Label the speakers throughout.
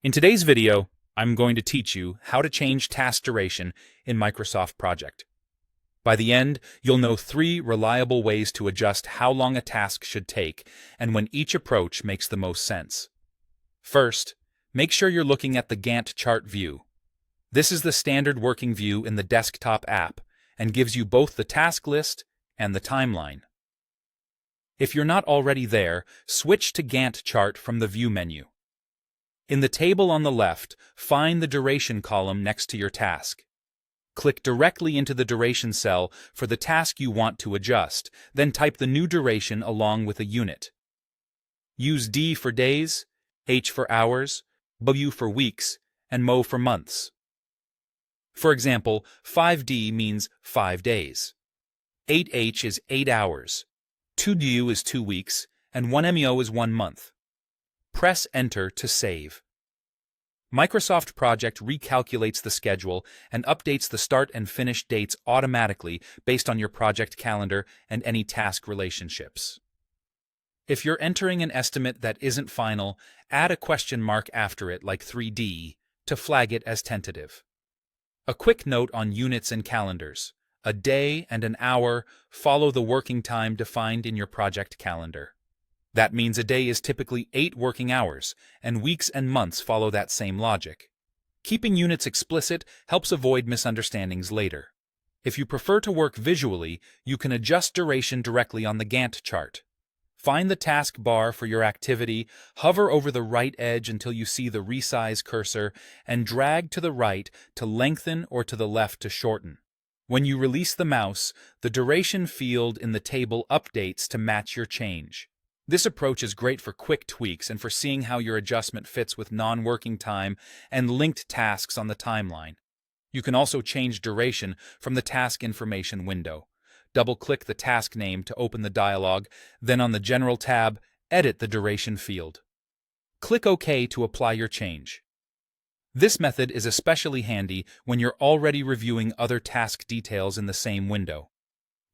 Speaker 1: In today's video, I'm going to teach you how to change task duration in Microsoft Project. By the end, you'll know 3 reliable ways to adjust how long a task should take and when each approach makes the most sense. First, make sure you're looking at the Gantt chart view. This is the standard working view in the desktop app and gives you both the task list and the timeline. If you're not already there, switch to Gantt chart from the View menu. In the table on the left, find the duration column next to your task. Click directly into the duration cell for the task you want to adjust, then type the new duration along with a unit. Use D for days, H for hours, W for weeks, and MO for months. For example, 5D means 5 days. 8H is 8 hours. 2DU is 2 weeks, and 1MEO is 1 month. Press Enter to save. Microsoft Project recalculates the schedule and updates the start and finish dates automatically based on your project calendar and any task relationships. If you're entering an estimate that isn't final, add a question mark after it like 3D to flag it as tentative. A quick note on units and calendars. A day and an hour follow the working time defined in your project calendar. That means a day is typically 8 working hours, and weeks and months follow that same logic. Keeping units explicit helps avoid misunderstandings later. If you prefer to work visually, you can adjust duration directly on the Gantt chart. Find the task bar for your activity, hover over the right edge until you see the resize cursor, and drag to the right to lengthen or to the left to shorten. When you release the mouse, the duration field in the table updates to match your change. This approach is great for quick tweaks and for seeing how your adjustment fits with non-working time and linked tasks on the timeline. You can also change duration from the Task Information window. Double-click the task name to open the dialog, then on the General tab, edit the duration field. Click OK to apply your change. This method is especially handy when you're already reviewing other task details in the same window.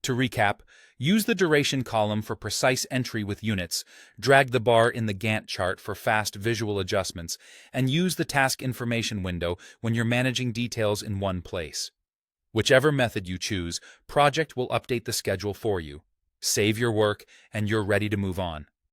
Speaker 1: To recap, use the duration column for precise entry with units, drag the bar in the Gantt chart for fast visual adjustments, and use the Task Information window when you're managing details in one place. Whichever method you choose, Project will update the schedule for you. Save your work, and you're ready to move on.